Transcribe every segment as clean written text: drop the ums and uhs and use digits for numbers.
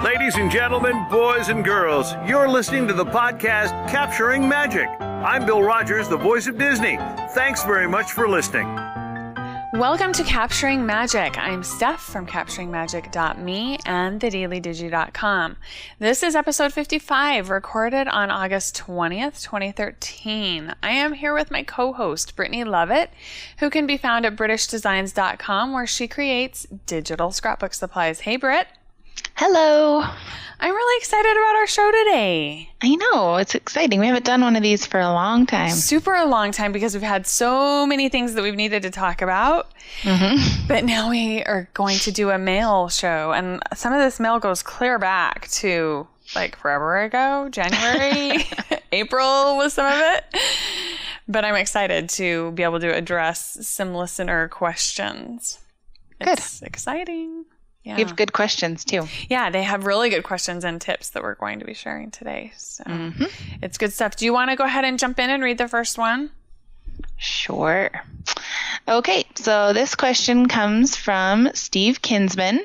Ladies and gentlemen, boys and girls, you're listening to the podcast Capturing Magic. I'm Bill Rogers, the voice of Disney. Thanks very much for listening. Welcome to Capturing Magic. I'm Steph from capturingmagic.me and thedailydigi.com. This is episode 55, recorded on August 20th, 2013. I am here with my co-host, Brittney Leavitt, who can be found at britishdesigns.com, where she creates digital scrapbook supplies. Hey, Britt. Hello. I'm really excited about our show today. I know, it's exciting. We haven't done one of these for a long time. Super long time because we've had so many things that we've needed to talk about. Mm-hmm. But now we are going to do a mail show. And some of this mail goes clear back to like forever ago, January, April was some of it. But I'm excited to be able to address some listener questions. Good. It's exciting. Yeah. You have good questions, too. Yeah, they have really good questions and tips that we're going to be sharing today. So It's good stuff. Do you want to go ahead and jump in and read the first one? Sure. Okay, so this question comes from Steve Kinsman.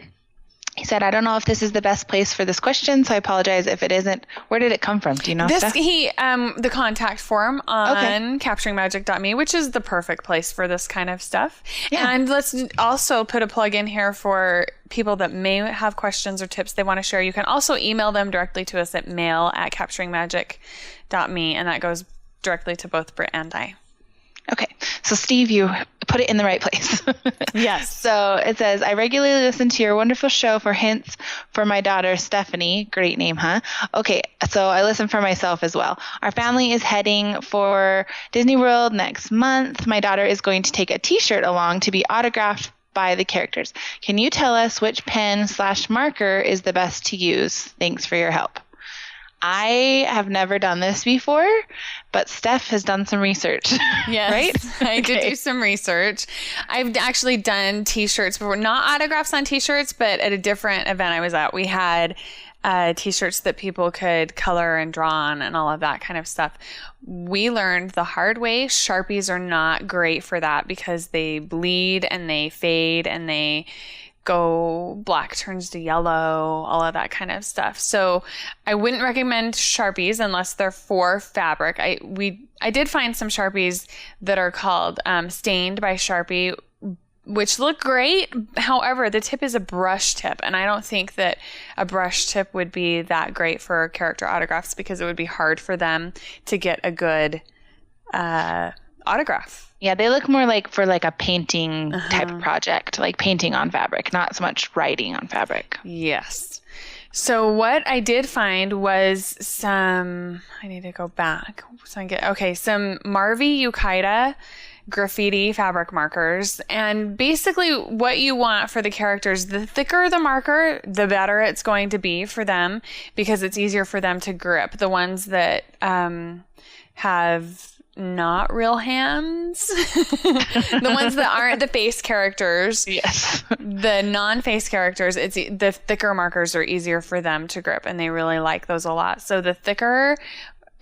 He said, I don't know if this is the best place for this question, so I apologize if it isn't. Where did it come from? Do you know, Steph? The contact form on capturingmagic.me, which is the perfect place for this kind of stuff. Yeah. And let's also put a plug in here for people that may have questions or tips they want to share. You can also email them directly to us at mail@capturingmagic.me, and that goes directly to both Britt and I. Okay. So, Steve, you put it in the right place. Yes. So it says, I regularly listen to your wonderful show for hints for my daughter, Stephanie. Great name, huh? Okay. So I listen for myself as well. Our family is heading for Disney World next month. My daughter is going to take a t-shirt along to be autographed by the characters. Can you tell us which pen/marker is the best to use? Thanks for your help. I have never done this before, but Steph has done some research. Yes, right? I did do some research. I've actually done t-shirts before, not autographs on t-shirts, but at a different event I was at, we had t-shirts that people could color and draw on and all of that kind of stuff. We learned the hard way, Sharpies are not great for that because they bleed and they fade and they go black turns to yellow, all of that kind of stuff. So I wouldn't recommend Sharpies unless they're for fabric. I did find some Sharpies that are called Stained by Sharpie, which look great. However, the tip is a brush tip, and I don't think that a brush tip would be that great for character autographs because it would be hard for them to get a good autograph. Yeah, they look more like for like a painting type of project, like painting on fabric, not so much writing on fabric. Yes. So what I did find was some, I need to go back. Some Marvi Yukaida Graffiti fabric markers. And basically what you want for the characters, the thicker the marker, the better it's going to be for them because it's easier for them to grip. The ones that have not real hands, the ones that aren't the face characters, yes, the non-face characters, the thicker markers are easier for them to grip, and they really like those a lot. So the thicker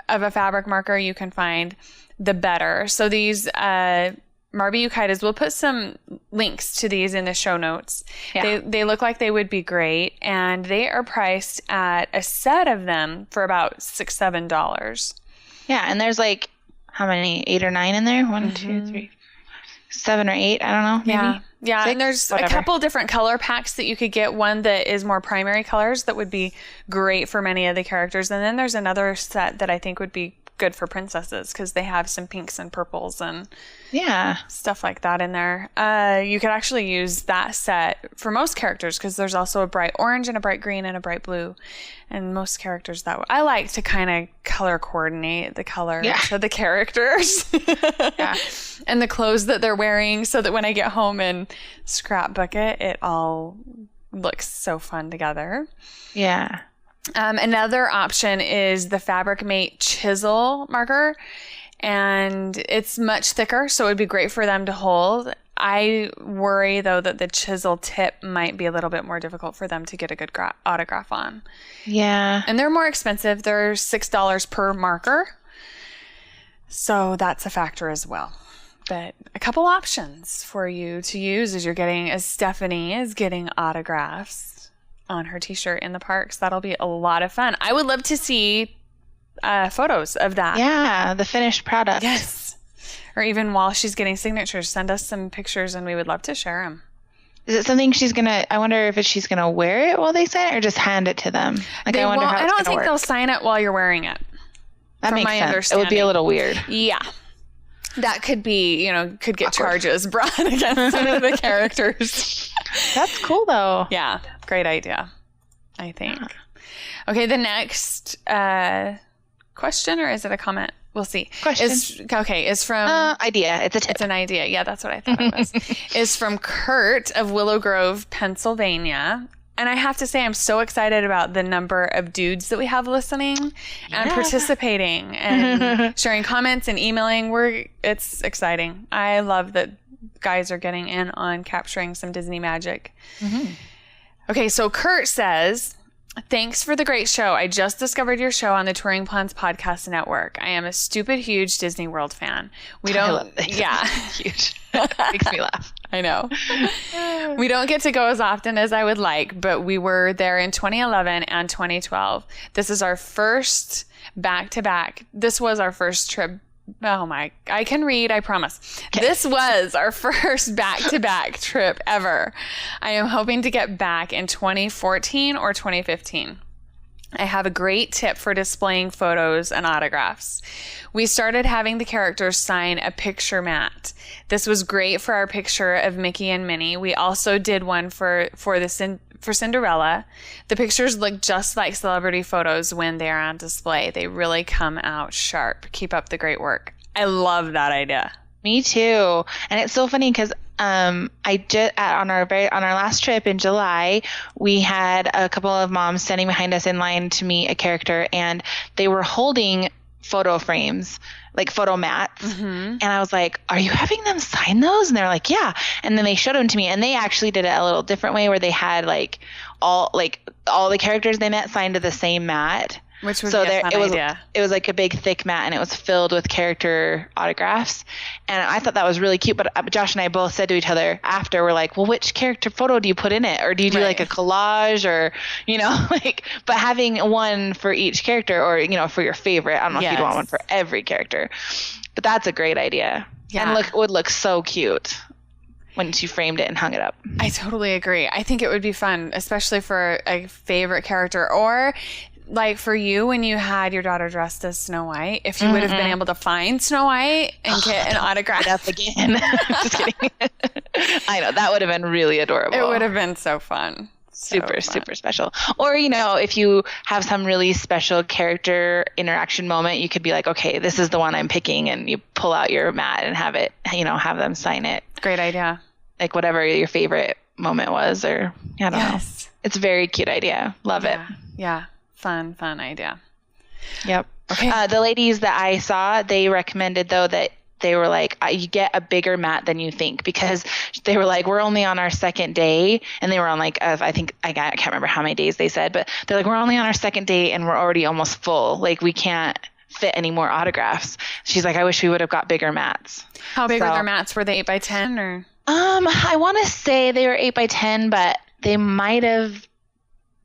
of a fabric marker you can find, the better. So these Marby Yukaidas, we'll put some links to these in the show notes. Yeah. They look like they would be great, and they are priced at a set of them for about $6-7. Yeah, and there's like how many? 8 or 9 in there? 1, 2, 3, 7 or 8. I don't know. Maybe. Yeah. 6, And there's whatever. A couple different color packs that you could get. One that is more primary colors that would be great for many of the characters. And then there's another set that I think would be good for princesses because they have some pinks and purples and stuff like that in there. You could actually use that set for most characters because there's also a bright orange and a bright green and a bright blue. And most characters that way. I like to kind of color coordinate the color to the characters and the clothes that they're wearing so that when I get home and scrapbook it all looks so fun together. Yeah. Another option is the Fabric Mate Chisel marker, and it's much thicker, so it would be great for them to hold. I worry, though, that the chisel tip might be a little bit more difficult for them to get a good autograph on. Yeah. And they're more expensive. They're $6 per marker, so that's a factor as well. But a couple options for you to use as Stephanie is getting autographs. on her t-shirt in the parks. That'll be a lot of fun. I would love to see photos of that. Yeah, the finished product. Yes. Or even while she's getting signatures, send us some pictures and we would love to share them. Is it something I wonder if she's going to wear it while they sign it or just hand it to them? Like, I wonder how it's I don't gonna think work. they'll sign it while you're wearing it. That makes sense. It would be a little weird. Yeah. That could be, could get charges brought against some of the characters. That's cool, though. Yeah. Great idea, I think. Okay, the next question, or is it a comment? We'll see. Question. Is from... idea. It's a tip. It's an idea. Yeah, that's what I thought it was. Is from Kurt of Willow Grove, Pennsylvania. And I have to say, I'm so excited about the number of dudes that we have listening and participating and sharing comments and emailing. It's exciting. I love that guys are getting in on capturing some Disney magic. Mm-hmm. Okay, so Kurt says, thanks for the great show. I just discovered your show on the Touring Plans Podcast Network. I am a stupid, huge Disney World fan. I love it. Yeah. Huge. Makes me laugh. I know. We don't get to go as often as I would like, but we were there in 2011 and 2012. This is our first back-to-back. This was our first trip. Oh my, I can read, I promise. Okay. This was our first back-to-back trip ever. I am hoping to get back in 2014 or 2015. I have a great tip for displaying photos and autographs. We started having the characters sign a picture mat. This was great for our picture of Mickey and Minnie. We also did one for Cinderella. The pictures look just like celebrity photos when they are on display. They really come out sharp. Keep up the great work. I love that idea. Me too. And it's so funny because on our last trip in July, we had a couple of moms standing behind us in line to meet a character, and they were holding photo frames, like photo mats. Mm-hmm. And I was like, are you having them sign those? And they're like, yeah. And then they showed them to me, and they actually did it a little different way where they had all the characters they met signed to the same mat. Which would be a fun idea. It was like a big thick mat, and it was filled with character autographs. And I thought that was really cute. But Josh and I both said to each other after, we're like, well, which character photo do you put in it? Or do you do like a collage or, but having one for each character or, for your favorite. I don't know if you'd want one for every character. But that's a great idea. Yeah. And it would look so cute once you framed it and hung it up. I totally agree. I think it would be fun, especially for a favorite character, or like for you when you had your daughter dressed as Snow White, if you would have been able to find Snow White and get an autograph. Up again. Just kidding. I know, that would have been really adorable. It would have been so fun. Super special. Or, if you have some really special character interaction moment, you could be like, okay, this is the one I'm picking, and you pull out your mat and have it, have them sign it. Great idea. Like whatever your favorite moment was, or I don't know. It's a very cute idea. Love it. Yeah. Fun idea. Yep. Okay. The ladies that I saw, they recommended though that they were like, you get a bigger mat than you think, because they were like, we're only on our second day, and they were on I can't remember how many days they said, but they're like, we're only on our second day and we're already almost full. Like we can't fit any more autographs. She's like, I wish we would have got bigger mats. How big were their mats? Were they 8x10 or? I want to say they were 8x10, but they might have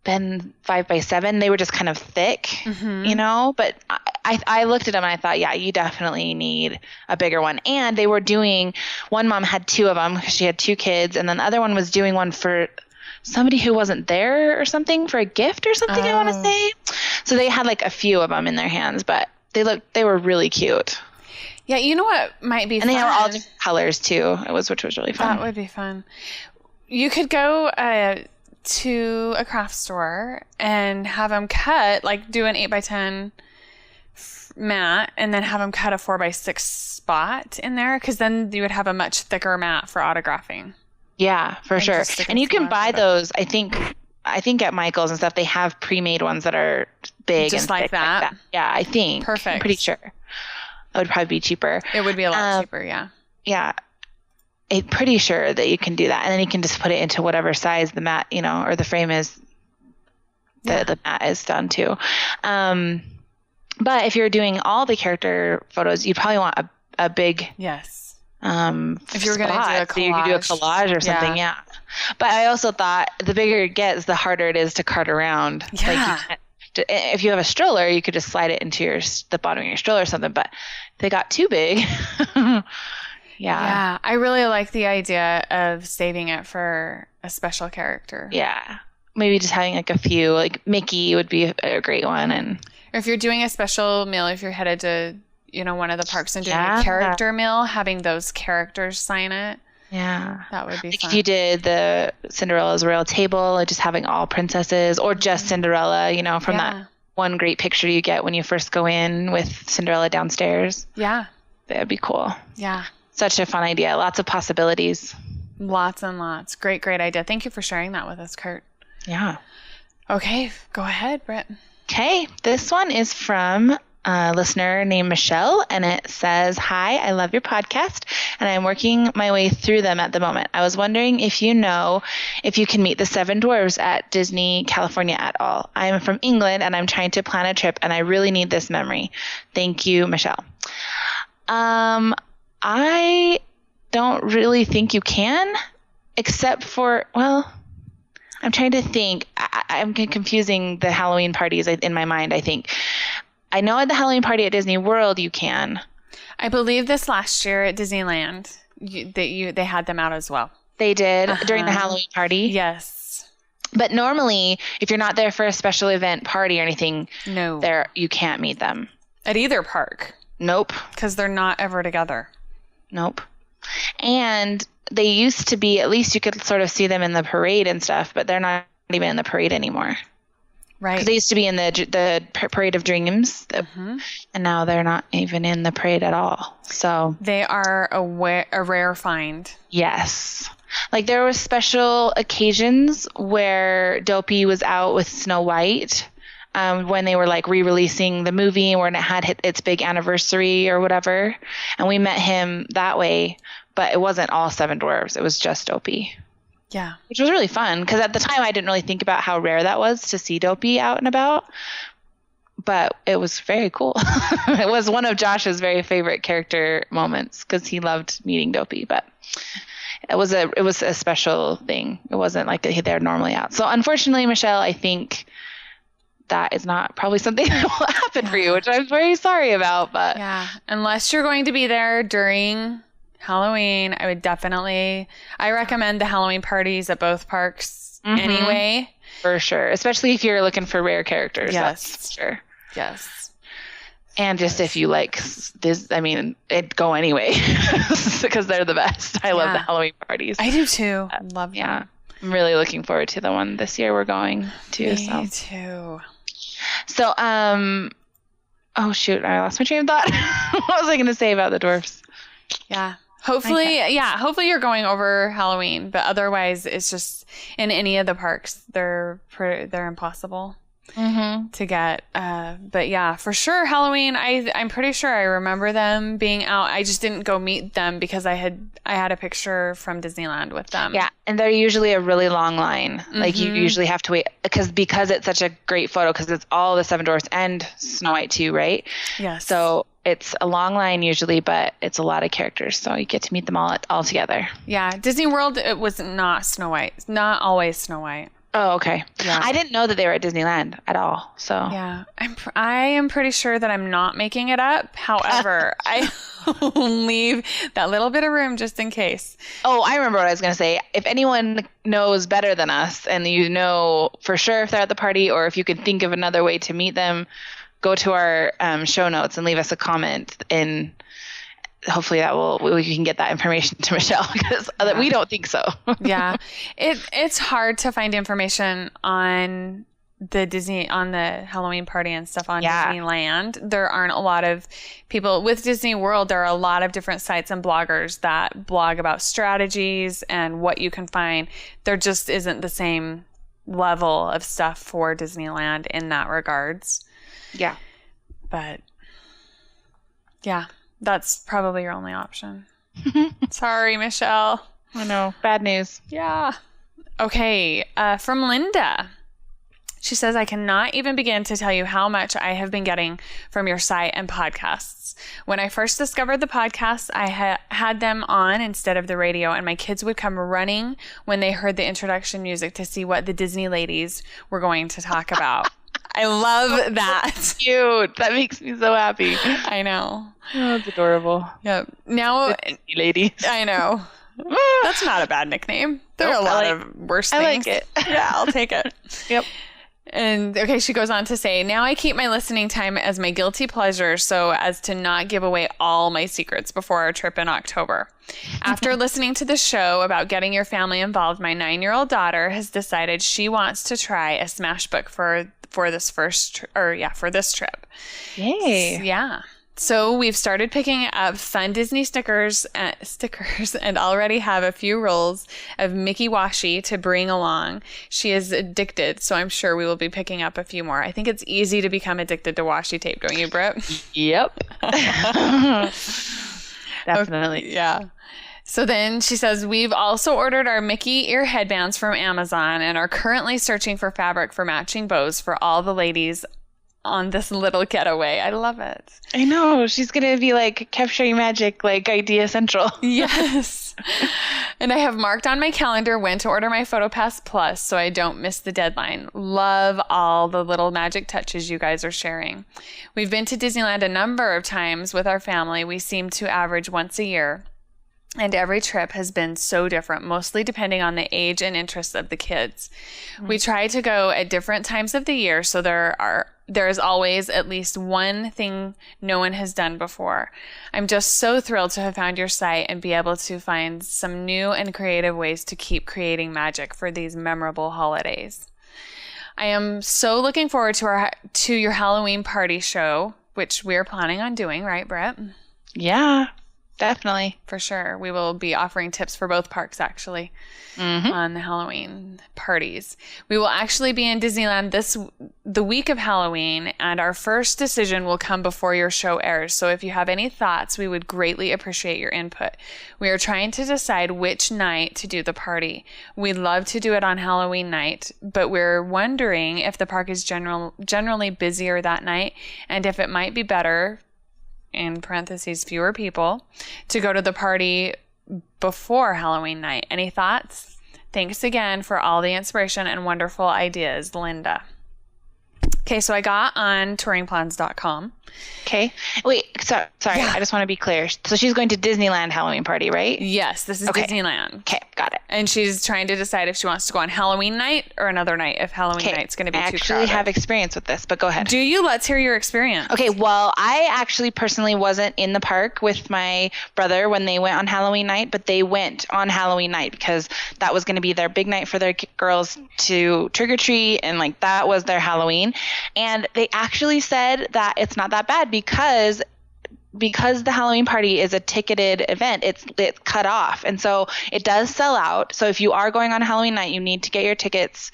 been 5x7. They were just kind of thick, but I looked at them and I thought, yeah, you definitely need a bigger one. And they were doing, one mom had two of them because she had two kids, and then the other one was doing one for somebody who wasn't there or something, for a gift or something. I want to say. So they had like a few of them in their hands, but they were really cute. Yeah, you know what might be fun? And they were all different colors too, which was really fun. That would be fun. You could go to a craft store and have them cut, like do an 8x10 mat, and then have them cut a 4x6 spot in there, because then you would have a much thicker mat for autographing. Yeah, for sure. And you can buy those, I think at Michael's and stuff, they have pre-made ones that are big just and like thick that. Like that. Yeah, I think. Perfect. I'm pretty sure. It would probably be cheaper. It would be a lot cheaper, yeah. Yeah. I'm pretty sure that you can do that. And then you can just put it into whatever size the mat, or the frame is, the mat is done to. But if you're doing all the character photos, you'd probably want a big If you were going to do a collage. So you could do a collage or something, yeah. But I also thought the bigger it gets, the harder it is to cart around. Yeah. Like if you have a stroller, you could just slide it into the bottom of your stroller or something. But if they got too big, Yeah, I really like the idea of saving it for a special character. Yeah. Maybe just having like a few, like Mickey would be a great one. And or if you're doing a special meal, if you're headed to, one of the parks and doing a character meal, having those characters sign it. Yeah. That would be fun. If you did the Cinderella's Royal Table, like just having all princesses or just Cinderella, from that one great picture you get when you first go in with Cinderella downstairs. Yeah. That would be cool. Yeah. Such a fun idea. Lots of possibilities. Lots and lots. Great, great idea. Thank you for sharing that with us, Kurt. Yeah. Okay. Go ahead, Britt. Okay. This one is from a listener named Michelle, and it says, "Hi, I love your podcast, and I'm working my way through them at the moment. I was wondering if you can meet the 7 dwarves at Disney California at all. I am from England, and I'm trying to plan a trip, and I really need this memory. Thank you, Michelle." I don't really think you can, except for, I'm trying to think. I'm confusing the Halloween parties in my mind, I think. I know at the Halloween party at Disney World you can. I believe this last year at Disneyland, they had them out as well. They did during the Halloween party? Yes. But normally, if you're not there for a special event party or anything, there you can't meet them. At either park? Nope. Because they're not ever together? Nope. And they used to be, at least you could sort of see them in the parade and stuff, but they're not even in the parade anymore. Right. Because they used to be in the Parade of Dreams, and now they're not even in the parade at all. So they are a rare find. Yes. Like there were special occasions where Dopey was out with Snow White when they were like re-releasing the movie, when it had its big anniversary or whatever. And we met him that way, but it wasn't all 7 dwarves. It was just Dopey. Yeah. Which was really fun because at the time I didn't really think about how rare that was to see Dopey out and about. But it was very cool. It was one of Josh's very favorite character moments because he loved meeting Dopey. But it was a special thing. It wasn't like they're normally out. So unfortunately, Michelle, I think that is not probably something that will happen for you, which I'm very sorry about. But yeah, unless you're going to be there during Halloween, I recommend the Halloween parties at both parks anyway. For sure. Especially if you're looking for rare characters. Yes. That's for sure. Yes. And just if you like this, it'd go anyway because they're the best. I love the Halloween parties. I do too. Love them. Yeah. I'm really looking forward to the one this year we're going to. Me too. So, oh shoot, I lost my train of thought. What was I going to say about the dwarfs? Yeah. Hopefully you're going over Halloween, but otherwise it's just in any of the parks, they're impossible to get. But yeah, for sure Halloween, I'm pretty sure I remember them being out. I just didn't go meet them because I had a picture from Disneyland with them. Yeah, and they're usually a really long line. Like you usually have to wait because it's such a great photo because it's all the 7 dwarfs and Snow White too, right? Yes. So it's a long line usually, but it's a lot of characters, so you get to meet them all together. Yeah, Disney World, it was not Snow White. It's not always Snow White. Oh, okay. Yeah. I didn't know that they were at Disneyland at all. So yeah, I am pretty sure that I'm not making it up. However, I leave that little bit of room just in case. Oh, I remember what I was going to say. If anyone knows better than us, and you know for sure if they're at the party, or if you could think of another way to meet them, go to our show notes and leave us a comment, and hopefully we can get that information to Michelle because we don't think so. Yeah, it's hard to find information on the Halloween party and stuff on Disneyland. There aren't a lot of people with Disney World. There are a lot of different sites and bloggers that blog about strategies and what you can find. There just isn't the same level of stuff for Disneyland in that regards. Yeah. But yeah, that's probably your only option. Sorry, Michelle. I know. Bad news. Yeah. Okay. From Linda. She says, I cannot even begin to tell you how much I have been getting from your site and podcasts. When I first discovered the podcasts, I had them on instead of the radio, and my kids would come running when they heard the introduction music to see what the Disney ladies were going to talk about. I love that. Cute. That makes me so happy. I know. Oh, it's adorable. Yep. Now, The Disney ladies. I know. That's not a bad nickname. There are a lot of worse things. I like it. Yeah, I'll take it. Yep. And okay, she goes on to say, now I keep my listening time as my guilty pleasure so as to not give away all my secrets before our trip in October. After listening to the show about getting your family involved, my 9-year-old daughter has decided she wants to try a smash book for this for this trip. Yay. Yeah. So we've started picking up fun Disney stickers and already have a few rolls of Mickey washi to bring along. She is addicted, so I'm sure we will be picking up a few more. I think it's easy to become addicted to washi tape, don't you, Britt? Yep. Definitely. Okay, yeah. So then she says, we've also ordered our Mickey ear headbands from Amazon and are currently searching for fabric for matching bows for all the ladies on this little getaway. I love it. I know. She's going to be like Capturing Magic, like Idea Central. Yes. And I have marked on my calendar when to order my PhotoPass Plus so I don't miss the deadline. Love all the little magic touches you guys are sharing. We've been to Disneyland a number of times with our family. We seem to average once a year. And every trip has been so different, mostly depending on the age and interests of the kids. Mm-hmm. We try to go at different times of the year, so there is always at least one thing no one has done before. I'm just so thrilled to have found your site and be able to find some new and creative ways to keep creating magic for these memorable holidays. I am so looking forward to your Halloween party show, which we're planning on doing, right, Britt? Yeah. Definitely. For sure. We will be offering tips for both parks, actually, on the Halloween parties. We will actually be in Disneyland the week of Halloween, and our first decision will come before your show airs. So if you have any thoughts, we would greatly appreciate your input. We are trying to decide which night to do the party. We'd love to do it on Halloween night, but we're wondering if the park is generally busier that night, and if it might be better, in parentheses, fewer people, to go to the party before Halloween night. Any thoughts? Thanks again for all the inspiration and wonderful ideas, Linda. Okay, so I got on touringplans.com. Okay. Wait, sorry. Yeah. I just want to be clear. So she's going to Disneyland Halloween party, right? Yes, this is Disneyland. Okay, got it. And she's trying to decide if she wants to go on Halloween night or another night, if Halloween night's going to be too crowded. I actually have experience with this, but go ahead. Do you? Let's hear your experience. Okay, well, I actually personally wasn't in the park with my brother when they went on Halloween night, but they went on Halloween night because that was going to be their big night for their girls to trick-or-treat, and like that was their Halloween. And they actually said that it's not that bad because the Halloween party is a ticketed event. It's cut off. And so it does sell out. So if you are going on Halloween night, you need to get your tickets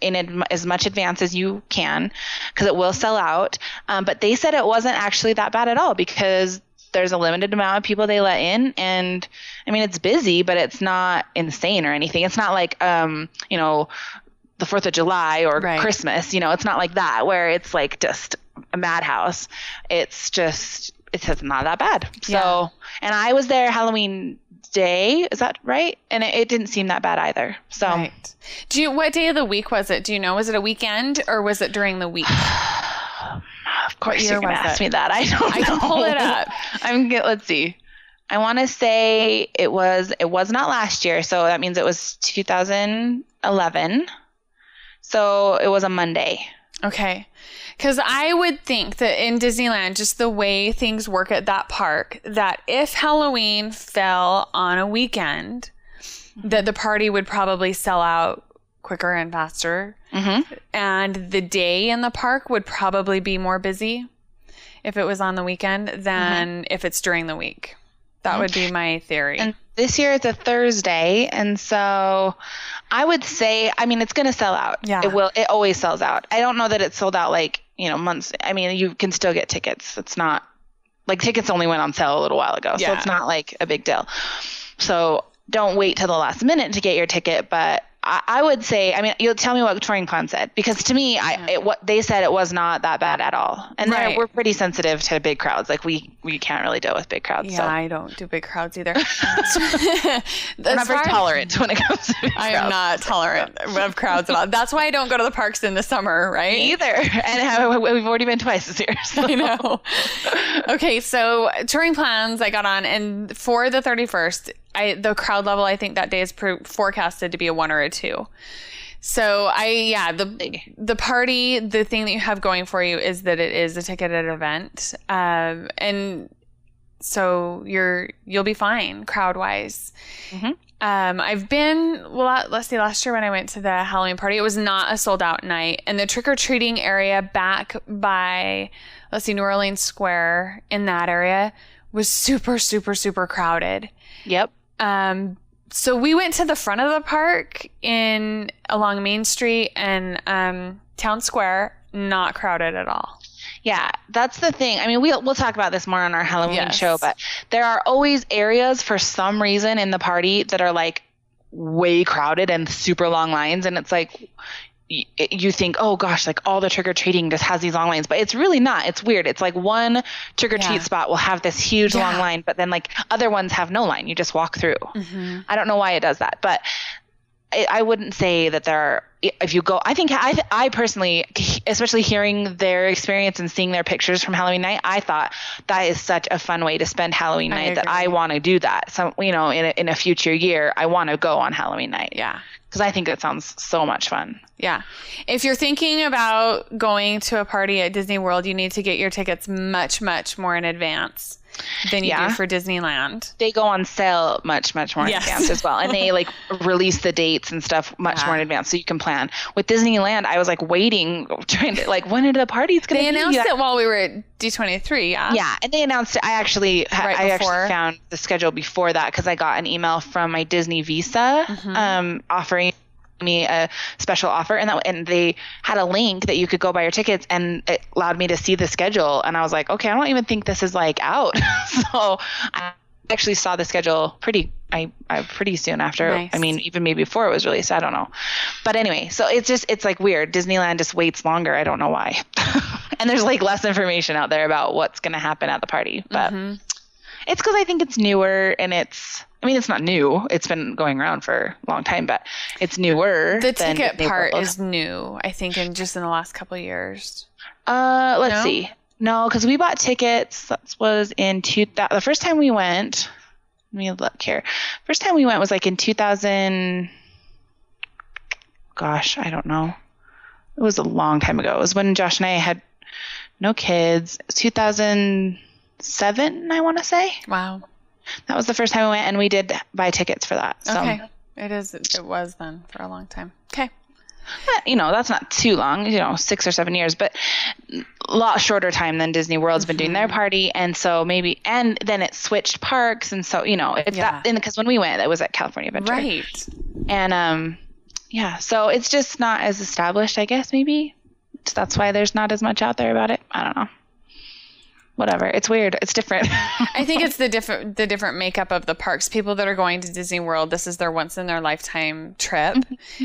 in as much advance as you can because it will sell out. But they said it wasn't actually that bad at all because there's a limited amount of people they let in. And I mean, it's busy, but it's not insane or anything. It's not like, the 4th of July or Christmas, it's not like that where it's like just a madhouse. It's not that bad. So, and I was there Halloween day. Is that right? And it didn't seem that bad either. So, right. What day of the week was it? Do you know? Was it a weekend or was it during the week? Of course you're going to ask me that. I don't know. I can pull it up. Let's see. I want to say it was not last year. So that means it was 2011. So it was a Monday. Okay. Because I would think that in Disneyland, just the way things work at that park, that if Halloween fell on a weekend, that the party would probably sell out quicker and faster. Mm-hmm. And the day in the park would probably be more busy if it was on the weekend than if it's during the week. That would be my theory. And this year it's a Thursday, and so I would say, I mean, it's going to sell out. Yeah. It will. It always sells out. I don't know that it's sold out like, months. I mean, you can still get tickets. It's not like tickets only went on sale a little while ago, so it's not like a big deal. So don't wait till the last minute to get your ticket, but I would say, I mean, you'll tell me what touring plan said, because to me, what they said, it was not that bad at all. And we're pretty sensitive to big crowds. Like we can't really deal with big crowds. Yeah, so. I don't do big crowds either. I'm not very tolerant when it comes to big crowds. I am not tolerant of crowds at all. That's why I don't go to the parks in the summer, right? Me either. And we've already been twice this year. So. I know. Okay, so touring plans I got on, and for the 31st, the crowd level, I think that day is forecasted to be a 1 or a 2. So the party, the thing that you have going for you is that it is a ticketed event. And so you'll be fine crowd wise. Mm-hmm. I've been, let's see, last year when I went to the Halloween party, it was not a sold out night, and the trick-or-treating area back by, New Orleans Square, in that area was super, super, super crowded. Yep. So we went to the front of the park along Main Street and Town Square, not crowded at all. Yeah, that's the thing. I mean, we'll talk about this more on our Halloween show, but there are always areas for some reason in the party that are like way crowded and super long lines, and it's like you think, oh gosh, like all the trick-or-treating just has these long lines, but it's really not. It's weird. It's like one trick-or-treat spot will have this huge long line, but then like other ones have no line. You just walk through. Mm-hmm. I don't know why it does that, but I wouldn't say that there are, if you go, I think I personally, especially hearing their experience and seeing their pictures from Halloween night, I thought that is such a fun way to spend Halloween night that I want to do that. So, in a future year, I want to go on Halloween night. Yeah. Because I think it sounds so much fun. Yeah. If you're thinking about going to a party at Disney World, you need to get your tickets much, much more in advance than you do for Disneyland. They go on sale much, much more in advance as well. And they release the dates and stuff much more in advance so you can plan. With Disneyland, I was waiting, trying to when are the parties going to be? They announced it while we were at D23, yeah? Yeah, and they announced it. I actually found the schedule before that because I got an email from my Disney Visa offering me a special offer, and they had a link that you could go buy your tickets, and it allowed me to see the schedule, and I was like, okay, I don't even think this is out. So I actually saw the schedule pretty soon after. Nice. I mean, even maybe before it was released. I don't know, but anyway, so it's weird. Disneyland just waits longer. I don't know why. And there's less information out there about what's going to happen at the party, but it's because I think it's newer, and it's not new. It's been going around for a long time, but it's newer. The ticket part is new, I think, in the last couple of years. Let's see. No, because we bought tickets. That was in the first time we went. Let me look here. First time we went was in 2000. Gosh, I don't know. It was a long time ago. It was when Josh and I had no kids. It was 2007, I want to say. Wow. That was the first time we went, and we did buy tickets for that. So. Okay. It was then for a long time. Okay. That's not too long, 6 or 7 years, but a lot shorter time than Disney World's been doing their party. And so and then it switched parks. And so, it's that, because when we went, it was at California Adventure. Right. And, so it's just not as established, I guess, maybe. That's why there's not as much out there about it. I don't know. Whatever. It's weird. It's different. I think it's the different makeup of the parks. People that are going to Disney World, this is their once in their lifetime trip.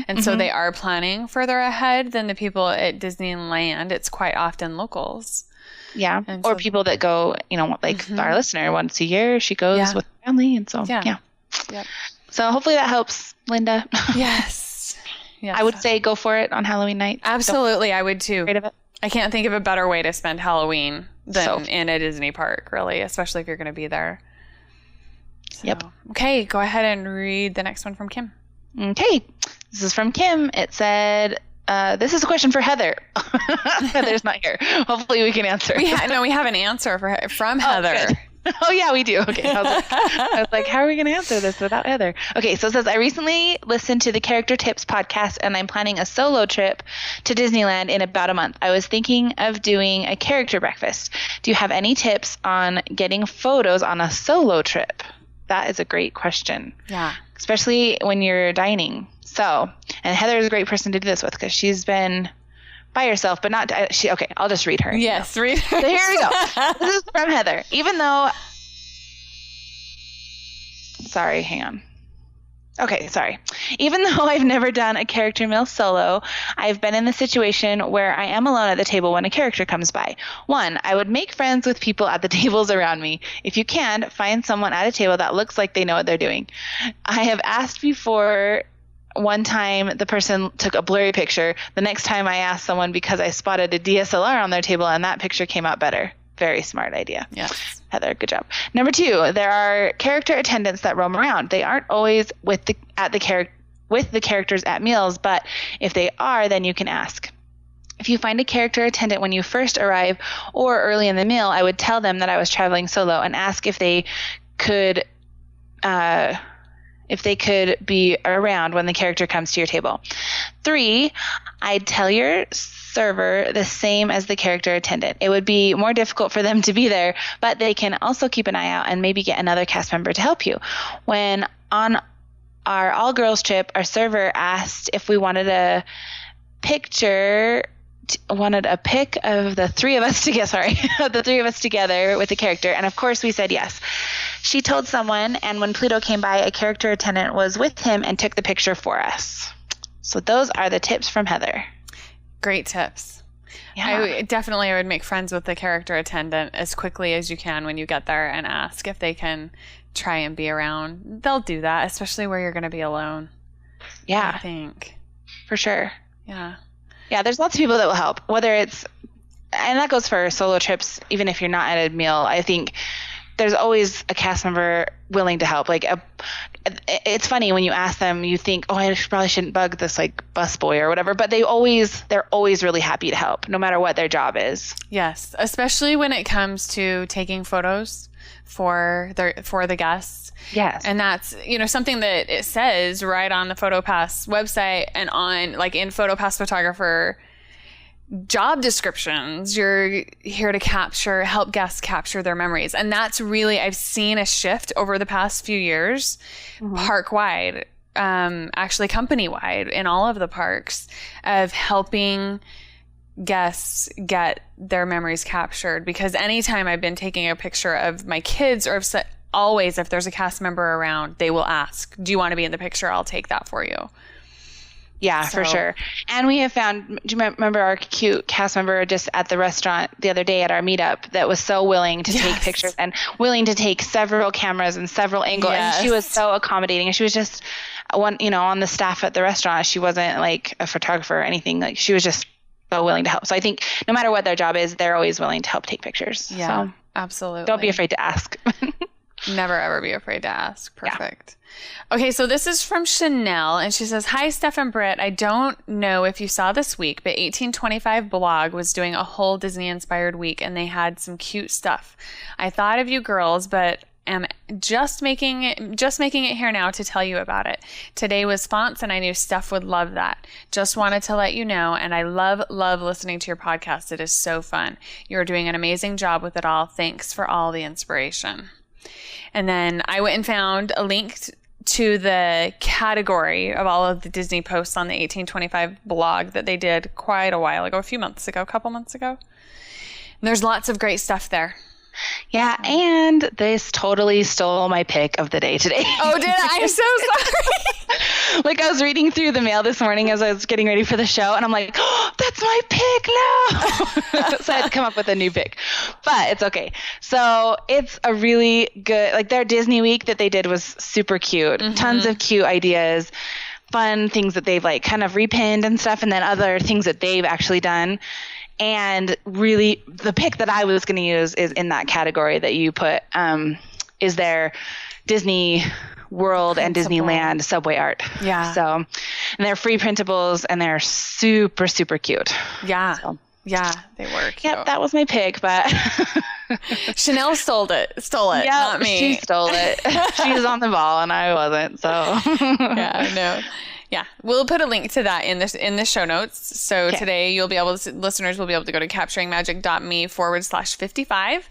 And so they are planning further ahead than the people at Disneyland. It's quite often locals. Yeah. And or people that go, our listener once a year, she goes with family. And so, yeah. Yep. So hopefully that helps, Linda. Yes. I would say go for it on Halloween night. Absolutely. I would too. Afraid of it. I can't think of a better way to spend Halloween than in a Disney park, really, especially if you're going to be there. So, yep. Okay, go ahead and read the next one from Kim. Okay, this is from Kim. It said, this is a question for Heather. Heather's not here. Hopefully we can answer. We have an answer from Heather. Good. Oh, yeah, we do. Okay. I was like, how are we going to answer this without Heather? Okay, so it says, I recently listened to the Character Tips podcast, and I'm planning a solo trip to Disneyland in about a month. I was thinking of doing a character breakfast. Do you have any tips on getting photos on a solo trip? That is a great question. Yeah. Especially when you're dining. So, and Heather is a great person to do this with because she's been by herself, but not okay, I'll just read her. Yes, read her. So here we go. This is from Heather. Even though sorry, hang on. Okay, sorry. Even though I've never done a character meal solo, I've been in the situation where I am alone at the table when a character comes by. 1, I would make friends with people at the tables around me. If you can, find someone at a table that looks like they know what they're doing. I have asked before. One time the person took a blurry picture. The next time I asked someone because I spotted a DSLR on their table and that picture came out better. Very smart idea. Yes. Heather, good job. Number 2, there are character attendants that roam around. They aren't always with the characters at meals, but if they are, then you can ask. If you find a character attendant when you first arrive or early in the meal, I would tell them that I was traveling solo and ask if they could be around when the character comes to your table. 3, I'd tell your server the same as the character attendant. It would be more difficult for them to be there, but they can also keep an eye out and maybe get another cast member to help you. When on our all-girls trip, our server asked if we wanted a pic of the three of us together with the character, and of course we said yes. She told someone, and when Pluto came by, a character attendant was with him and took the picture for us. So those are the tips from Heather. Great tips. Yeah. I would make friends with the character attendant as quickly as you can when you get there and ask if they can try and be around. They'll do that, especially where you're going to be alone. Yeah. I think. For sure. Yeah. Yeah, there's lots of people that will help, whether it's, and that goes for solo trips, even if you're not at a meal. I think there's always a cast member willing to help. It's funny when you ask them, you think, oh, I probably shouldn't bug this busboy or whatever, but they're always really happy to help, no matter what their job is. Yes, especially when it comes to taking photos for the guests. Yes. And that's, something that it says right on the PhotoPass website and on in PhotoPass photographer job descriptions. You're here to help guests capture their memories. And that's really, I've seen a shift over the past few years, park-wide, actually company-wide in all of the parks, of helping guests get their memories captured. Because anytime I've been taking a picture of my kids, or always if there's a cast member around, they will ask, do you want to be in the picture? I'll take that for you. Yeah, for sure. And we have found, do you remember our cute cast member just at the restaurant the other day at our meetup that was so willing to take pictures and willing to take several cameras and several angles. Yes. And she was so accommodating. And she was just on the staff at the restaurant. She wasn't like a photographer or anything. She was just so willing to help. So I think no matter what their job is, they're always willing to help take pictures. Yeah, so absolutely. Don't be afraid to ask. Never, ever be afraid to ask. Perfect. Yeah. Okay, so this is from Chanel, and she says, hi, Steph and Britt. I don't know if you saw this week, but 1825 blog was doing a whole Disney-inspired week, and they had some cute stuff. I thought of you girls, but am just making it here now to tell you about it. Today was fonts, and I knew Steph would love that. Just wanted to let you know, and I love listening to your podcast. It is so fun. You're doing an amazing job with it all. Thanks for all the inspiration. And then I went and found a link to the category of all of the Disney posts on the 1825 blog that they did quite a while ago, a couple months ago. And there's lots of great stuff there. Yeah, and this totally stole my pick of the day today. Oh, did I? I'm so sorry. I was reading through the mail this morning as I was getting ready for the show, and I'm like, oh, that's my pick now. So I had to come up with a new pick. But it's okay. So it's a really good, their Disney week that they did was super cute. Mm-hmm. Tons of cute ideas, fun things that they've kind of repinned and stuff, and then other things that they've actually done. And really, the pick that I was going to use is in that category that you put, is their Disney World and Disneyland subway art. Yeah. So, and they're free printables, and they're super, super cute. Yeah. So. Yeah, they work. Yep, that was my pick, but Chanel stole it, yep, not me. She stole it. She was on the ball, and I wasn't. So yeah, no. Yeah, we'll put a link to that in the show notes. So today listeners will be able to go to capturingmagic.me/55,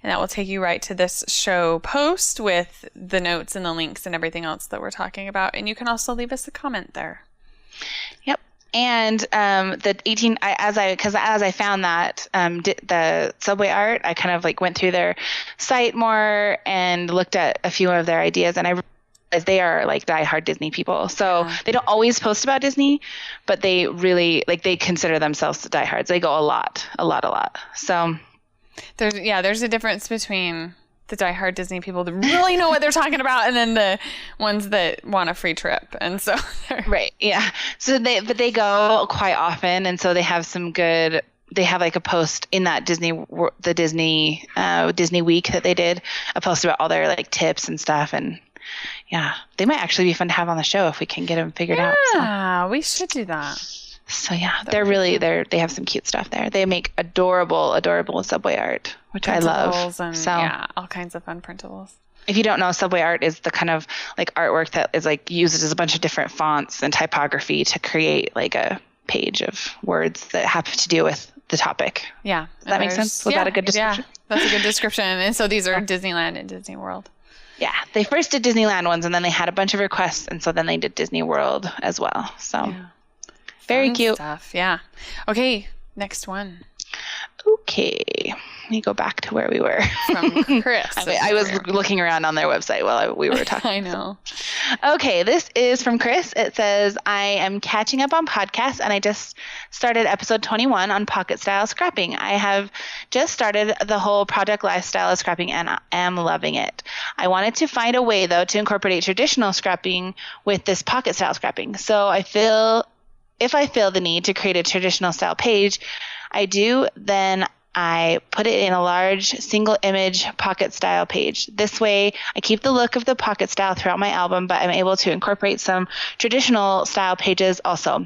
and that will take you right to this show post with the notes and the links and everything else that we're talking about. And you can also leave us a comment there. Yep. And as I found that the subway art, I kind of went through their site more and looked at a few of their ideas, and I realize they are like diehard Disney people. So they don't always post about Disney, but they really they consider themselves diehards. They go a lot. So there's a difference between the diehard Disney people that really know what they're talking about, and then the ones that want a free trip. And so, right, yeah. So they go quite often, and so they have some good. They have like a post in that Disney week that they did, a post about all their like tips and stuff, and yeah, they might actually be fun to have on the show if we can get them figured out. Yeah, we should do that. So yeah, they have some cute stuff there. They make adorable Subway art, which I love. And, so all kinds of fun printables. If you don't know, Subway art is the kind of like artwork that is like uses a bunch of different fonts and typography to create like a page of words that have to do with the topic. Yeah. Does that make sense? Was that a good description? Yeah, that's a good description. And so these are Disneyland and Disney World. Yeah, they first did Disneyland ones, and then they had a bunch of requests, and so then they did Disney World as well. So very cute stuff. Yeah. Okay, next one. Okay, let me go back to where we were. From Chris. I was looking around on their website while we were talking. I know. Okay, this is from Chris. It says, I am catching up on podcasts, and I just started episode 21 on pocket style scrapping. I have just started the whole project lifestyle of scrapping and am loving it. I wanted to find a way, though, to incorporate traditional scrapping with this pocket style scrapping. So if I feel the need to create a traditional style page, I do, then I put it in a large single image pocket style page. This way, I keep the look of the pocket style throughout my album, but I'm able to incorporate some traditional style pages also.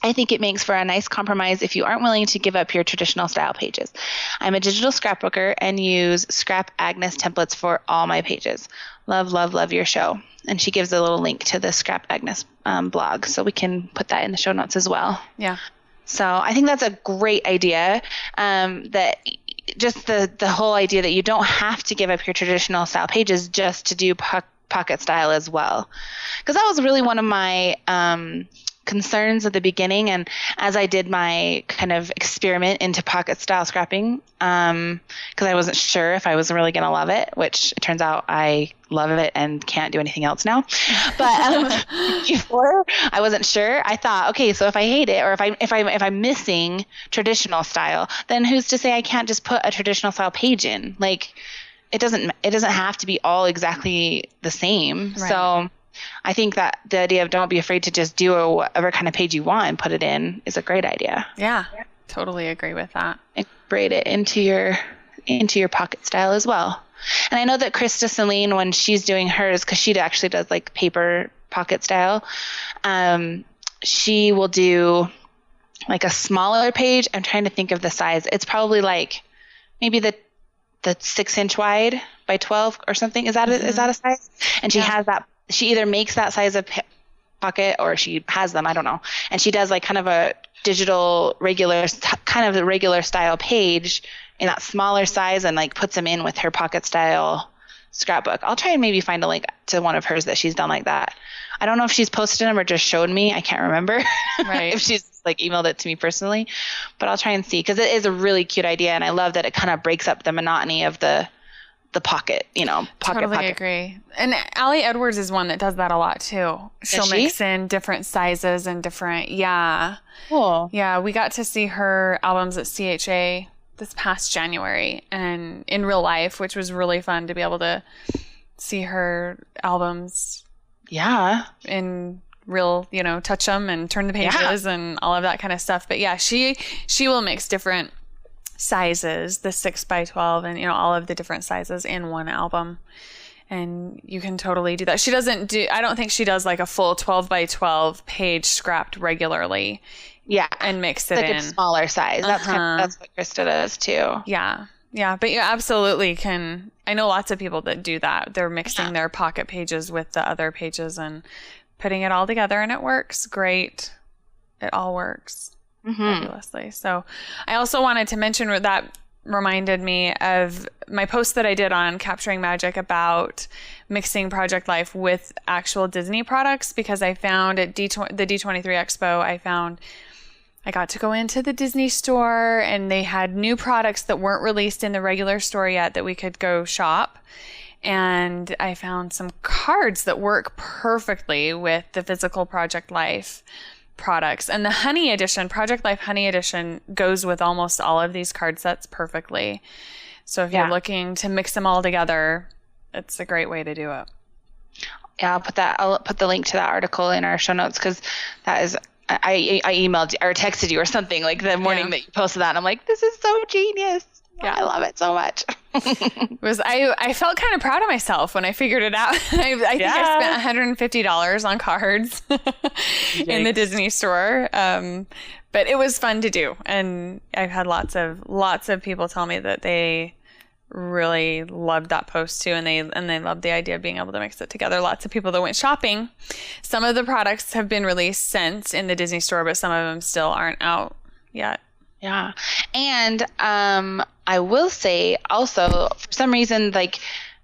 I think it makes for a nice compromise if you aren't willing to give up your traditional style pages. I'm a digital scrapbooker and use Scrap-Agnes Templates for all my pages. Love, love, love your show. And she gives a little link to the Scrap-Agnes blog, so we can put that in the show notes as well. Yeah. So I think that's a great idea, that just the whole idea that you don't have to give up your traditional style pages just to do pocket style as well. Because that was really one of my concerns at the beginning, and as I did my kind of experiment into pocket style scrapping, because I wasn't sure if I was really going to love it, which it turns out I love it and can't do anything else now. But before I wasn't sure. I thought, okay, so if I hate it, or if I'm missing traditional style, then who's to say I can't just put a traditional style page in? Like, it doesn't have to be all exactly the same. Right. So I think that the idea of don't be afraid to just do whatever kind of page you want and put it in is a great idea. Yeah, totally agree with that. Incorporate it into your pocket style as well. And I know that Krista Celine, when she's doing hers, because she actually does like paper pocket style, she will do like a smaller page. I'm trying to think of the size. It's probably like maybe the 6-inch wide by 12 or something. Is that a size? And she has that. She either makes that size of pocket or she has them. I don't know. And she does like kind of a digital regular style page in that smaller size and like puts them in with her pocket style scrapbook. I'll try and maybe find a link to one of hers that she's done like that. I don't know if she's posted them or just showed me. I can't remember if she's like emailed it to me personally, but I'll try and see, because it is a really cute idea. And I love that it kind of breaks up the monotony of the pocket, Totally agree. And Allie Edwards is one that does that a lot too. She'll mix in different sizes and different, Cool. Yeah, we got to see her albums at CHA this past January and in real life, which was really fun to be able to see her albums. Yeah. In real, touch them and turn the pages and all of that kind of stuff. But yeah, she will mix different sizes, the 6x12 and all of the different sizes in one album, and you can totally do that. I don't think she does like a full 12x12 page scrapped regularly and mix it in a smaller size. That's what Krista does too. But you absolutely can. I know lots of people that do that. They're mixing their pocket pages with the other pages and putting it all together, and it works great. It all works fabulously. So I also wanted to mention that reminded me of my post that I did on Capturing Magic about mixing Project Life with actual Disney products, because I found at the D23 Expo, I got to go into the Disney store and they had new products that weren't released in the regular store yet that we could go shop. and I found some cards that work perfectly with the Physical Project Life products. And the Honey Edition, Project Life Honey Edition, goes with almost all of these card sets perfectly. So if you're looking to mix them all together, it's a great way to do it. Yeah, I'll put the link to that article in our show notes, because that is, I emailed you or texted you or something like the morning that you posted that, and I'm like, this is so genius. Yeah, I love it so much. I felt kind of proud of myself when I figured it out. I think I spent $150 on cards in the Disney store. But it was fun to do. And I've had lots of people tell me that they really loved that post too. And they loved the idea of being able to mix it together. Lots of people that went shopping. Some of the products have been released since in the Disney store, but some of them still aren't out yet. Yeah. And I will say also, for some reason, like,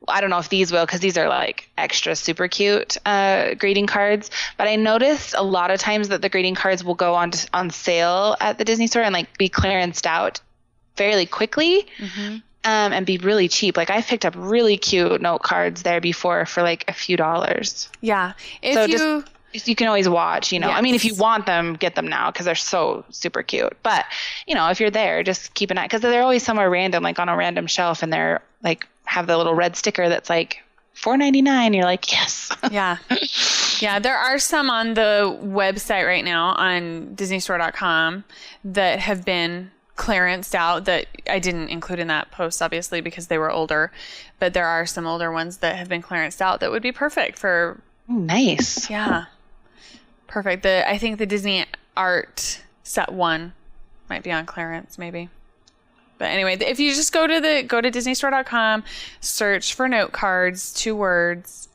I don't know if these will, because these are like extra super cute greeting cards. But I noticed a lot of times that the greeting cards will go on sale at the Disney store and like be clearanced out fairly quickly. And be really cheap. Like, I've picked up really cute note cards there before for like a few dollars. Yeah. You can always watch, Yes. I mean, if you want them, get them now, because they're so super cute. But, if you're there, just keep an eye, because they're always somewhere random, like on a random shelf, and they're like, have the little red sticker that's like $4.99. You're like, yes. Yeah. Yeah. There are some on the website right now on DisneyStore.com that have been clearanced out that I didn't include in that post, obviously, because they were older. But there are some older ones that have been clearanced out that would be perfect for. Nice. Yeah. Perfect. I think the Disney Art Set 1 might be on clearance, maybe. But anyway, if you just go to DisneyStore.com, search for note cards, 2 words,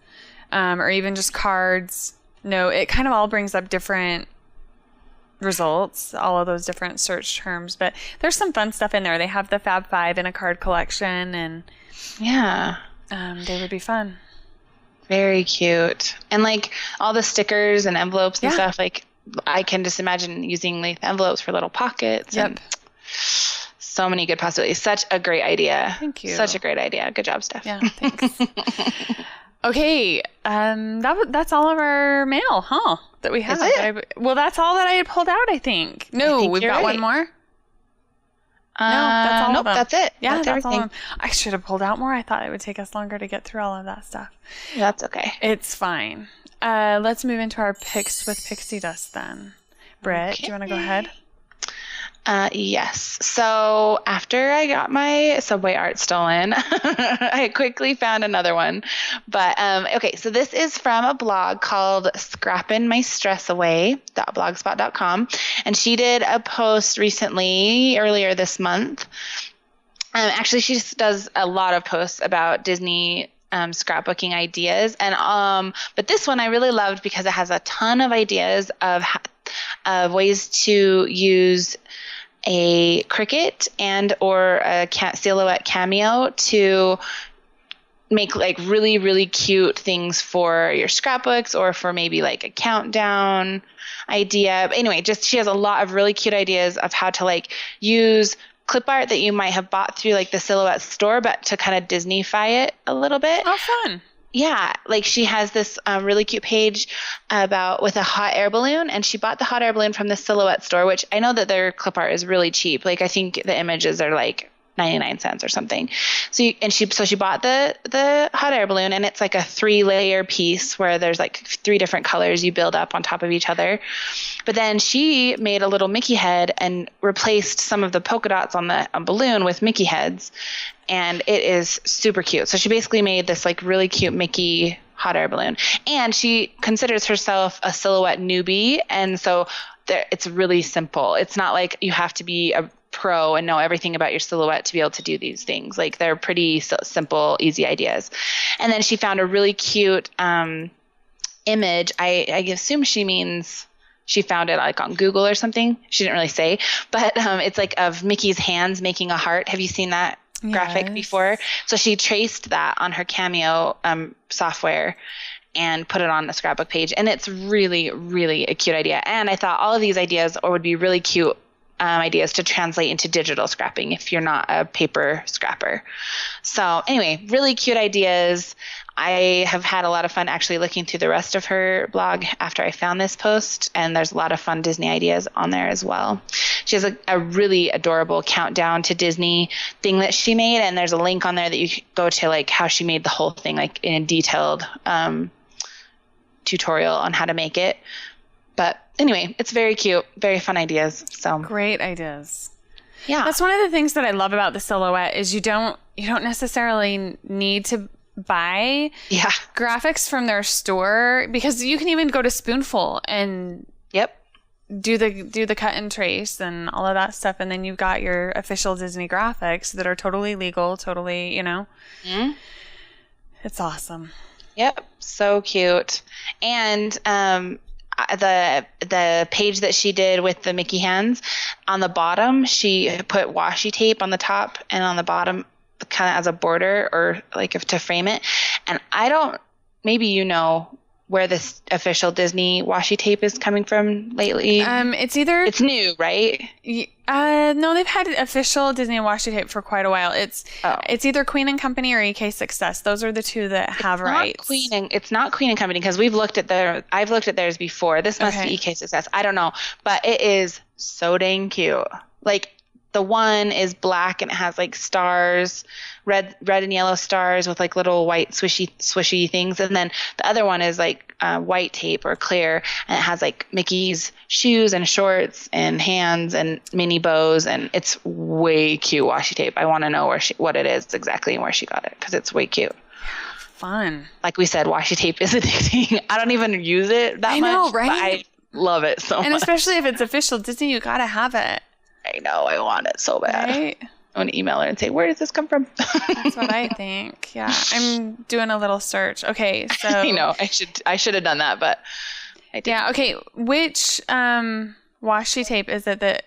or even just cards. No, it kind of all brings up different results, all of those different search terms. But there's some fun stuff in there. They have the Fab 5 in a card collection, and they would be fun. Very cute. And like all the stickers and envelopes and stuff, like I can just imagine using like envelopes for little pockets. Yep. And so many good possibilities. Such a great idea. Thank you. Such a great idea. Good job, Steph. Yeah, thanks. Okay. That's all of our mail, huh? That we have. Well, that's all that I had pulled out, I think. No, we've got one more. No, that's all of them. That's it. Yeah, that's all of them. I should have pulled out more. I thought it would take us longer to get through all of that stuff. That's okay. It's fine. Let's move into our picks with pixie dust then. Britt, do you want to go ahead? Yes. So after I got my Subway art stolen, I quickly found another one. But okay, so this is from a blog called scrappingmystressaway.blogspot.com, and she did a post earlier this month. Actually, she just does a lot of posts about Disney scrapbooking ideas, and but this one I really loved because it has a ton of ideas of ways to use a Cricut and or a silhouette cameo to make like really, really cute things for your scrapbooks or for maybe like a countdown idea. But anyway, she has a lot of really cute ideas of how to like use clip art that you might have bought through like the Silhouette store, but to kind of Disney-fy it a little bit. Oh, fun. Yeah, like she has this really cute page with a hot air balloon, and she bought the hot air balloon from the Silhouette store, which I know that their clip art is really cheap. Like I think the images are like 99 cents or something. So she bought the hot air balloon, and it's like a 3-layer piece where there's like 3 different colors you build up on top of each other. But then she made a little Mickey head and replaced some of the polka dots on the balloon with Mickey heads, and it is super cute. So she basically made this like really cute Mickey hot air balloon, and she considers herself a silhouette newbie, and so it's really simple. It's not like you have to be a pro and know everything about your silhouette to be able to do these things. Like they're pretty simple, easy ideas. And then she found a really cute image. I assume she means she found it like on Google or something. She didn't really say, but it's like of Mickey's hands making a heart. Have you seen that graphic before? So she traced that on her Cameo software and put it on the scrapbook page. And it's really, really a cute idea. And I thought all of these ideas would be really cute ideas to translate into digital scrapping if you're not a paper scrapper. So anyway, really cute ideas. I have had a lot of fun actually looking through the rest of her blog after I found this post, and there's a lot of fun Disney ideas on there as well. She has a really adorable countdown to Disney thing that she made, and there's a link on there that you can go to, like how she made the whole thing, like in a detailed tutorial on how to make it. But anyway, it's very cute, very fun ideas. So great ideas. Yeah, that's one of the things that I love about the silhouette is you don't necessarily need to buy graphics from their store, because you can even go to Spoonful and do the cut and trace and all of that stuff, and then you've got your official Disney graphics that are totally legal, totally, It's awesome. Yep, so cute. And the page that she did with the Mickey hands, on the bottom she put washi tape on the top and on the bottom kind of as a border, or like if to frame it. And maybe where this official Disney washi tape is coming from lately. It's new, right? No, they've had official Disney washi tape for quite a while. It's either Queen and Company or EK Success. Those are the two that have rights. It's not Queen and Company, because I've looked at theirs before. This must be EK Success. I don't know, but it is so dang cute. Like, the one is black and it has like stars, red and yellow stars with like little white swishy things. And then the other one is like white tape or clear, and it has like Mickey's shoes and shorts and hands and mini bows. And it's way cute washi tape. I want to know what it is exactly and where she got it, because it's way cute. Fun. Like we said, washi tape is addicting. I don't even use it that much. I know, right? But I love it so much. And especially if it's official Disney, you got to have it. I know, I want it so bad. Right? I want to email her and say, where does this come from? That's what I think. Yeah, I'm doing a little search. Okay, so I know I should have done that, but I didn't. Yeah. Okay, which washi tape is it that?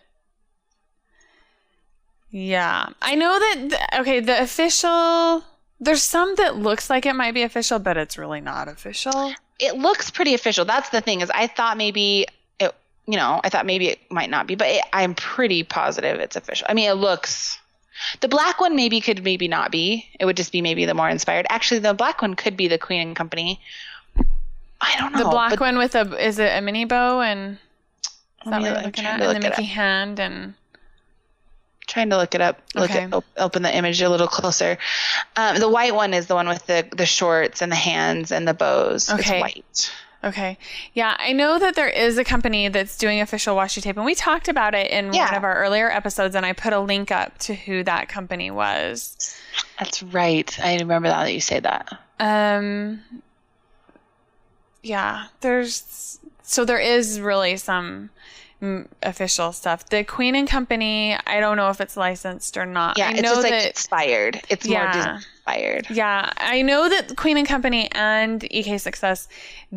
Yeah, I know that. The official. There's some that looks like it might be official, but it's really not official. It looks pretty official. That's the thing, is I thought maybe it might not be, but I'm pretty positive it's official. I mean, it looks, the black one could not be. It would just be maybe the more inspired. Actually, the black one could be the Queen and Company. I don't know. The black one with is it a mini bow, and is that what you're looking at? And the Mickey hand, and trying to look it up. Open the image a little closer. The white one is the one with the shorts and the hands and the bows. Okay. It's white. Okay. Yeah, I know that there is a company that's doing official washi tape, and we talked about it in one of our earlier episodes, and I put a link up to who that company was. That's right. I remember that you say that. Yeah, there is really some official stuff. The Queen and Company, I don't know if it's licensed or not. Yeah, I know it's just that, like inspired. It's more Disney inspired. Yeah, I know that Queen and Company and EK Success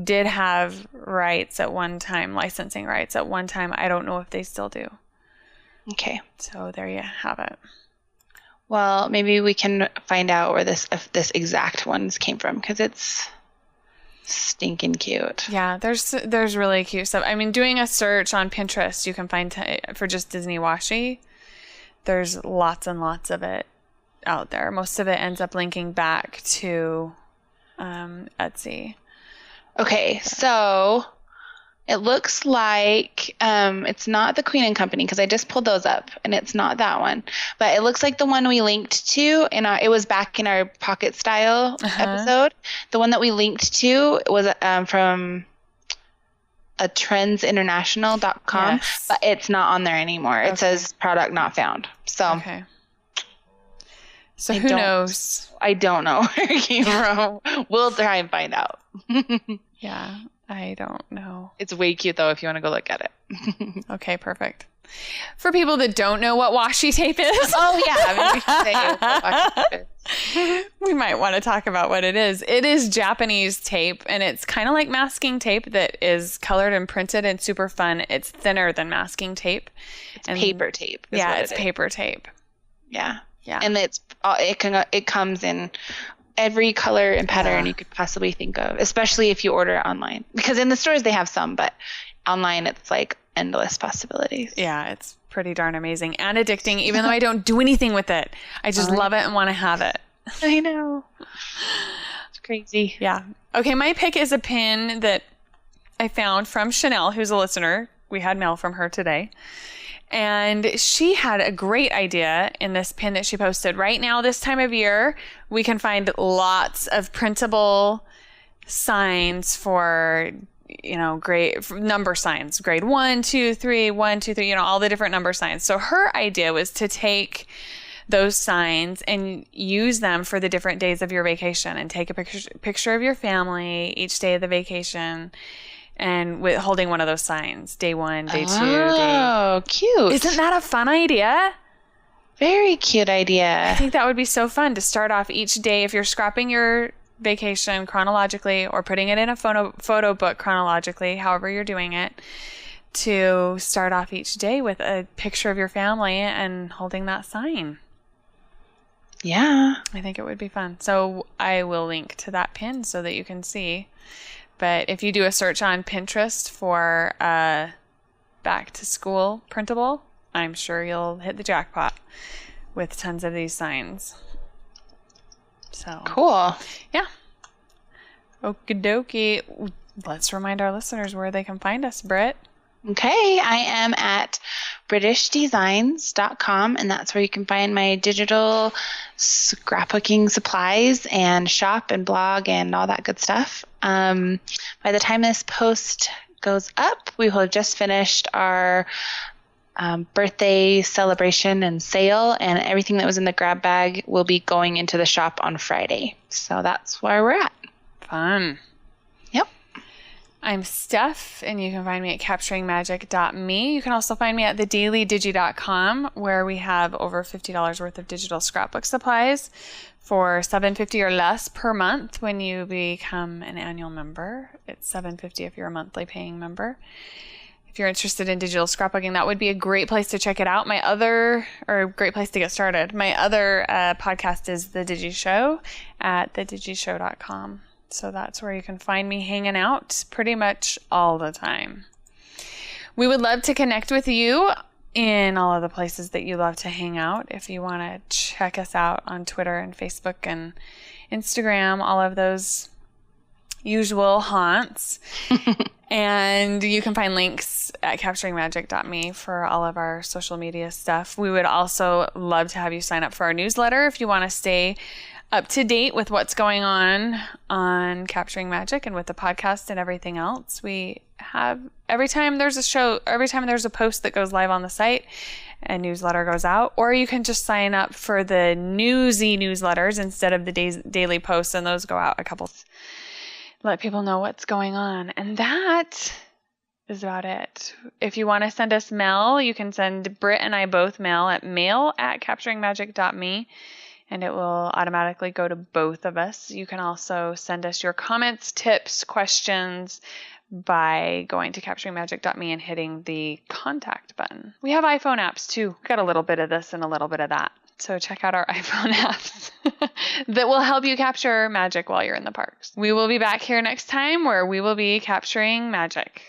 did have rights at one time, licensing rights at one time. I don't know if they still do. Okay. So there you have it. Well, maybe we can find out where this exact ones came from, because it's stinking cute. Yeah, there's really cute stuff. I mean, doing a search on Pinterest, you can find for just Disney washi, there's lots and lots of it out there. Most of it ends up linking back to Etsy. Okay, so it looks like it's not the Queen and Company, because I just pulled those up and it's not that one, but it looks like the one we linked to it was back in our pocket style episode. The one that we linked to was from a trendsinternational.com, yes. But it's not on there anymore. It says product not found. So okay. So who knows? I don't know where it came from. We'll try and find out. Yeah, I don't know. It's way cute, though, if you want to go look at it. Okay, perfect. For people that don't know what washi tape is. Oh, yeah. I mean, we should say what washi tape is. We might want to talk about what it is. It is Japanese tape, and it's kind of like masking tape that is colored and printed and super fun. It's thinner than masking tape. It's paper tape. Yeah, it's paper tape. Yeah. Yeah. And it comes in every color and pattern you could possibly think of, especially if you order online. Because in the stores they have some, but online it's like endless possibilities. Yeah, it's pretty darn amazing and addicting, even though I don't do anything with it. I just love it and want to have it. I know. It's crazy. Yeah. Okay, my pick is a pin that I found from Chanel, who's a listener. We had mail from her today. And she had a great idea in this pin that she posted. Right now, this time of year, we can find lots of printable signs for, great number signs, grade 1, 2, 3, 1, 2, 3, all the different number signs. So her idea was to take those signs and use them for the different days of your vacation and take a picture of your family each day of the vacation and with holding one of those signs, day 1, day 2. Oh, cute. Isn't that a fun idea? Very cute idea. I think that would be so fun to start off each day if you're scrapping your vacation chronologically or putting it in a photo book chronologically, however you're doing it, to start off each day with a picture of your family and holding that sign. Yeah. I think it would be fun. So I will link to that pin so that you can see. But if you do a search on Pinterest for back to school printable, I'm sure you'll hit the jackpot with tons of these signs. So cool. Yeah. Okie dokie. Let's remind our listeners where they can find us, Britt. Okay, I am at britishdesigns.com, and that's where you can find my digital scrapbooking supplies and shop and blog and all that good stuff. By the time this post goes up, we will have just finished our birthday celebration and sale, and everything that was in the grab bag will be going into the shop on Friday. So that's where we're at. Fun. Yep. I'm Steph, and you can find me at capturingmagic.me. You can also find me at thedailydigi.com, where we have over $50 worth of digital scrapbook supplies for $7.50 or less per month when you become an annual member. It's $7.50 if you're a monthly paying member. If you're interested in digital scrapbooking, that would be a great place to check it out. Great place to get started. My other podcast is The Digi Show at thedigishow.com. So that's where you can find me hanging out pretty much all the time. We would love to connect with you in all of the places that you love to hang out. If you want to check us out on Twitter and Facebook and Instagram, all of those usual haunts. And you can find links at capturingmagic.me for all of our social media stuff. We would also love to have you sign up for our newsletter if you want to stay up to date with what's going on Capturing Magic and with the podcast and everything else. We have every time there's a post that goes live on the site, a newsletter goes out, or you can just sign up for the newsy newsletters instead of the daily posts, and those go out a couple. Let people know what's going on. And that is about it. If you want to send us mail, you can send Britt and I both mail at capturingmagic.me. And it will automatically go to both of us. You can also send us your comments, tips, questions by going to capturingmagic.me and hitting the contact button. We have iPhone apps too. Got a little bit of this and a little bit of that. So check out our iPhone apps that will help you capture magic while you're in the parks. We will be back here next time where we will be capturing magic.